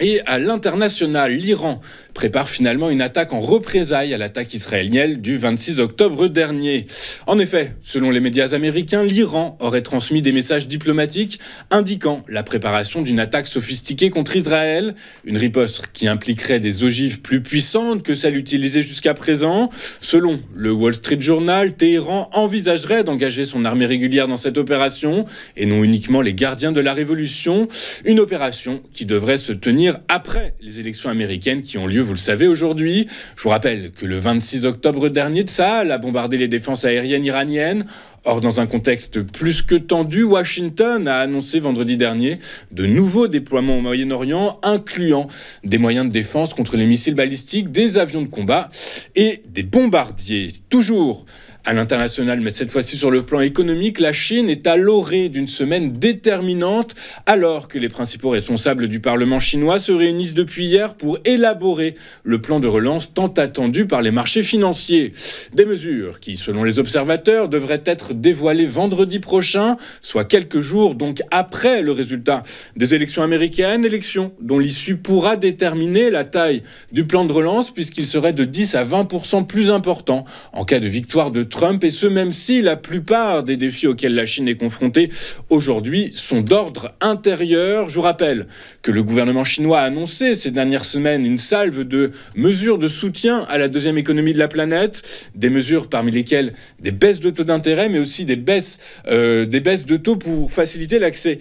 Et à l'international, l'Iran prépare finalement une attaque en représailles à l'attaque israélienne du 26 octobre dernier. En effet, selon les médias américains, l'Iran aurait transmis des messages diplomatiques indiquant la préparation d'une attaque sophistiquée contre Israël, une riposte qui impliquerait des ogives plus puissantes que celles utilisées jusqu'à présent. Selon le Wall Street Journal, Téhéran envisagerait d'engager son armée régulière dans cette opération et non uniquement les gardiens de la révolution, une opération qui devrait se tenir après les élections américaines qui ont lieu, vous le savez, aujourd'hui. Je vous rappelle que le 26 octobre dernier, Tsahal a bombardé les défenses aériennes iraniennes. Or, dans un contexte plus que tendu, Washington a annoncé vendredi dernier de nouveaux déploiements au Moyen-Orient, incluant des moyens de défense contre les missiles balistiques, des avions de combat et des bombardiers. Toujours à l'international, mais cette fois-ci sur le plan économique, la Chine est à l'orée d'une semaine déterminante alors que les principaux responsables du Parlement chinois se réunissent depuis hier pour élaborer le plan de relance tant attendu par les marchés financiers. Des mesures qui, selon les observateurs, devraient être dévoilées vendredi prochain, soit quelques jours donc après le résultat des élections américaines, élections dont l'issue pourra déterminer la taille du plan de relance puisqu'il serait de 10 à 20% plus important en cas de victoire de Trump, et ce même si la plupart des défis auxquels la Chine est confrontée aujourd'hui sont d'ordre intérieur. Je vous rappelle que le gouvernement chinois a annoncé ces dernières semaines une salve de mesures de soutien à la deuxième économie de la planète, des mesures parmi lesquelles des baisses de taux d'intérêt, mais aussi des baisses de taux pour faciliter l'accès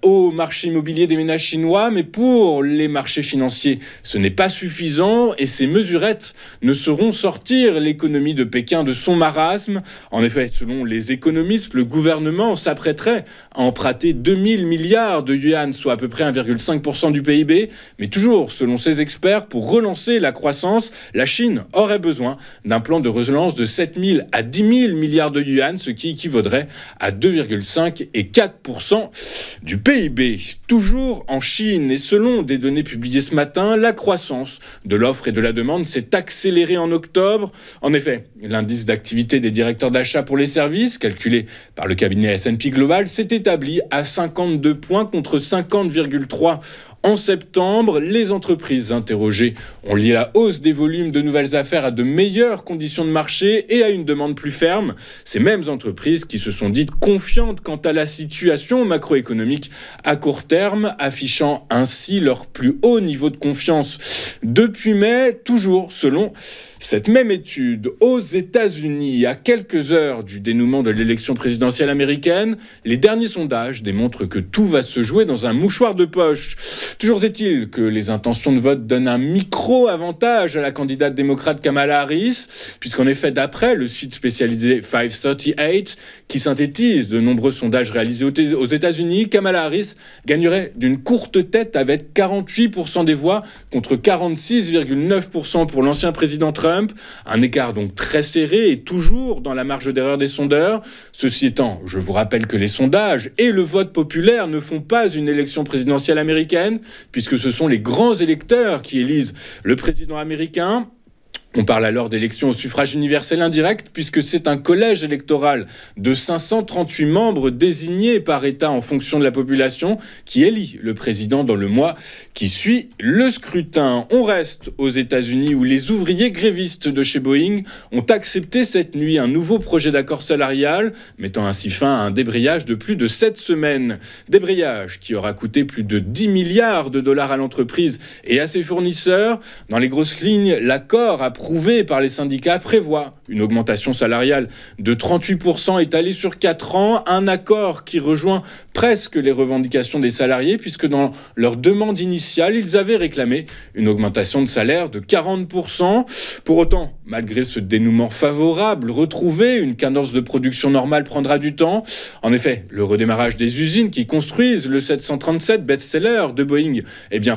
au marché immobilier des ménages chinois. Mais pour les marchés financiers, ce n'est pas suffisant et ces mesurettes ne sauront sortir l'économie de Pékin de son marasme. En effet, selon les économistes, le gouvernement s'apprêterait à emprunter 2000 milliards de yuan, soit à peu près 1,5% du PIB. Mais toujours, selon ces experts, pour relancer la croissance, la Chine aurait besoin d'un plan de relance de 7000 à 10 000 milliards de yuan, ce qui équivaudrait à 2,5 et 4% du PIB. Toujours en Chine, et selon des données publiées ce matin, la croissance de l'offre et de la demande s'est accélérée en octobre. En effet, l'indice d'activité des directeurs d'achat pour les services, calculé par le cabinet S&P Global, s'est établi à 52 points contre 50,3 en septembre. Les entreprises interrogées ont lié la hausse des volumes de nouvelles affaires à de meilleures conditions de marché et à une demande plus ferme. Ces mêmes entreprises qui se sont dites confiantes quant à la situation macroéconomique à court terme, affichant ainsi leur plus haut niveau de confiance depuis mai, toujours selon cette même étude. Aux États-Unis, à quelques heures du dénouement de l'élection présidentielle américaine, les derniers sondages démontrent que tout va se jouer dans un mouchoir de poche. Toujours est-il que les intentions de vote donnent un micro-avantage à la candidate démocrate Kamala Harris, puisqu'en effet, d'après le site spécialisé 538, qui synthétise de nombreux sondages réalisés aux États-Unis, Kamala Harris gagnerait d'une courte tête avec 48% des voix contre 46,9% pour l'ancien président Trump. Un écart donc très serré et toujours dans la marge d'erreur des sondeurs. Ceci étant, je vous rappelle que les sondages et le vote populaire ne font pas une élection présidentielle américaine, puisque ce sont les grands électeurs qui élisent le président américain. On parle alors d'élections au suffrage universel indirect, puisque c'est un collège électoral de 538 membres désignés par État en fonction de la population qui élit le président dans le mois qui suit le scrutin. On reste aux États-Unis où les ouvriers grévistes de chez Boeing ont accepté cette nuit un nouveau projet d'accord salarial, mettant ainsi fin à un débrayage de plus de 7 semaines. Débrayage qui aura coûté plus de 10 milliards de dollars à l'entreprise et à ses fournisseurs. Dans les grosses lignes, l'accord approuvé par les syndicats prévoit une augmentation salariale de 38% étalée sur 4 ans, un accord qui rejoint presque les revendications des salariés puisque dans leur demande initiale, ils avaient réclamé une augmentation de salaire de 40%. Pour autant, malgré ce dénouement favorable retrouvé, une cadence de production normale prendra du temps. En effet, le redémarrage des usines qui construisent le 737 best-seller de Boeing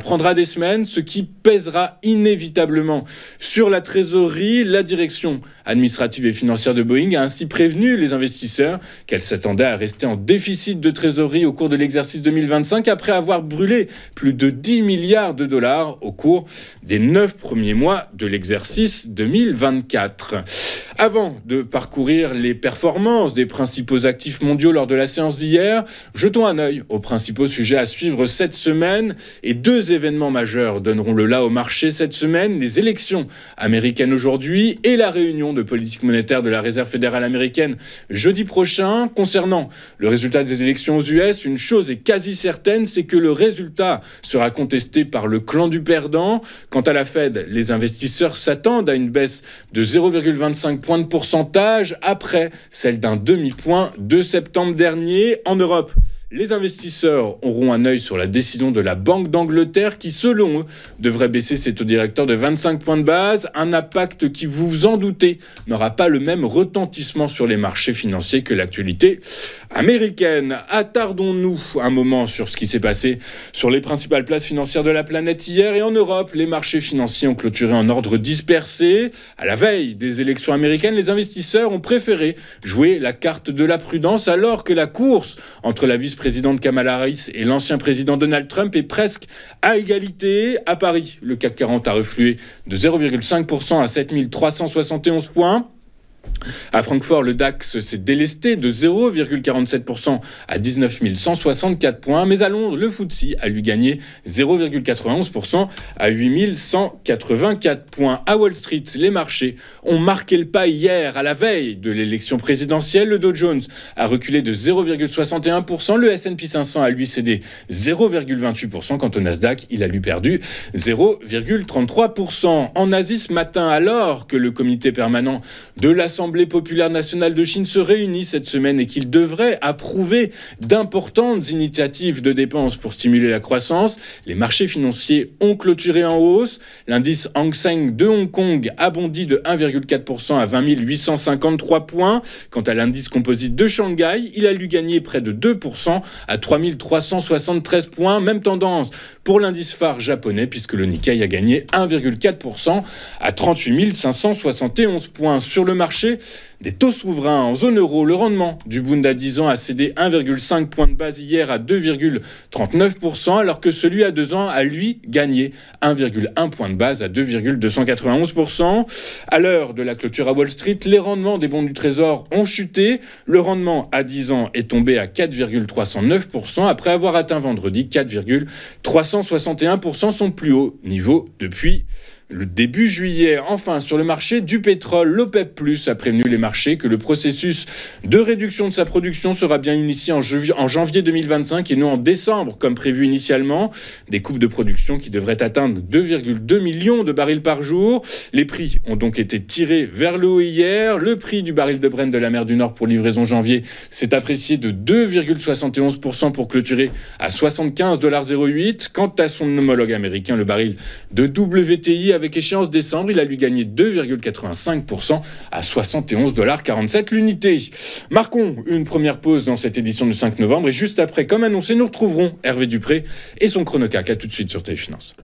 prendra des semaines, ce qui pèsera inévitablement sur la trésorerie. La direction administrative et financière de Boeing a ainsi prévenu les investisseurs qu'elle s'attendait à rester en déficit de trésorerie au cours de l'exercice 2025 après avoir brûlé plus de 10 milliards de dollars au cours des 9 premiers mois de l'exercice 2024. Avant de parcourir les performances des principaux actifs mondiaux lors de la séance d'hier, jetons un œil aux principaux sujets à suivre cette semaine. Et deux événements majeurs donneront le là au marché cette semaine, les élections américaines aujourd'hui et la réunion de politique monétaire de la Réserve fédérale américaine jeudi prochain. Concernant le résultat des élections aux US, une chose est quasi certaine, c'est que le résultat sera contesté par le clan du perdant. Quant à la Fed, les investisseurs s'attendent à une baisse de 0,25 points de pourcentage après celle d'un demi-point de septembre dernier. En Europe, les investisseurs auront un œil sur la décision de la Banque d'Angleterre qui, selon eux, devrait baisser ses taux directeurs de 25 points de base. Un impact qui, vous vous en doutez, n'aura pas le même retentissement sur les marchés financiers que l'actualité américaine. Attardons-nous un moment sur ce qui s'est passé sur les principales places financières de la planète hier. Et en Europe, les marchés financiers ont clôturé en ordre dispersé. À la veille des élections américaines, les investisseurs ont préféré jouer la carte de la prudence alors que la course entre la vice-présidente Kamala Harris et l'ancien président Donald Trump est presque à égalité. À Paris, le CAC 40 a reflué de 0,5% à 7371 points. À Francfort, le DAX s'est délesté de 0,47% à 19 164 points. Mais à Londres, le FTSE a lui gagné 0,91% à 8 184 points. À Wall Street, les marchés ont marqué le pas hier à la veille de l'élection présidentielle. Le Dow Jones a reculé de 0,61%. Le S&P 500 a lui cédé 0,28%. Quant au Nasdaq, il a lui perdu 0,33%. En Asie ce matin, alors que le comité permanent de l'Assemblée populaire nationale de Chine se réunit cette semaine et qu'il devrait approuver d'importantes initiatives de dépenses pour stimuler la croissance, les marchés financiers ont clôturé en hausse. L'indice Hang Seng de Hong Kong a bondi de 1,4% à 20 853 points. Quant à l'indice composite de Shanghai, il a lui gagné près de 2% à 3 373 points. Même tendance pour l'indice phare japonais puisque le Nikkei a gagné 1,4% à 38 571 points. Sur le marché des taux souverains en zone euro, le rendement du Bund à 10 ans a cédé 1,5 point de base hier à 2,39%, alors que celui à 2 ans a lui gagné 1,1 point de base à 2,291%. À l'heure de la clôture à Wall Street, les rendements des bons du Trésor ont chuté. Le rendement à 10 ans est tombé à 4,309% après avoir atteint vendredi 4,361%, son plus haut niveau depuis le début juillet. Enfin, sur le marché du pétrole, l'OPEP+ a prévenu les marchés que le processus de réduction de sa production sera bien initié en janvier 2025 et non en décembre, comme prévu initialement. Des coupes de production qui devraient atteindre 2,2 millions de barils par jour. Les prix ont donc été tirés vers le haut hier. Le prix du baril de Brent de la mer du Nord pour livraison janvier s'est apprécié de 2,71% pour clôturer à 75,08 $. Quant à son homologue américain, le baril de WTI avec échéance décembre, il a lui gagné 2,85% à 71,47 $ l'unité. Marquons une première pause dans cette édition du 5 novembre et juste après, comme annoncé, nous retrouverons Hervé Dupré et son Chronocac. À tout de suite sur Téléfinance.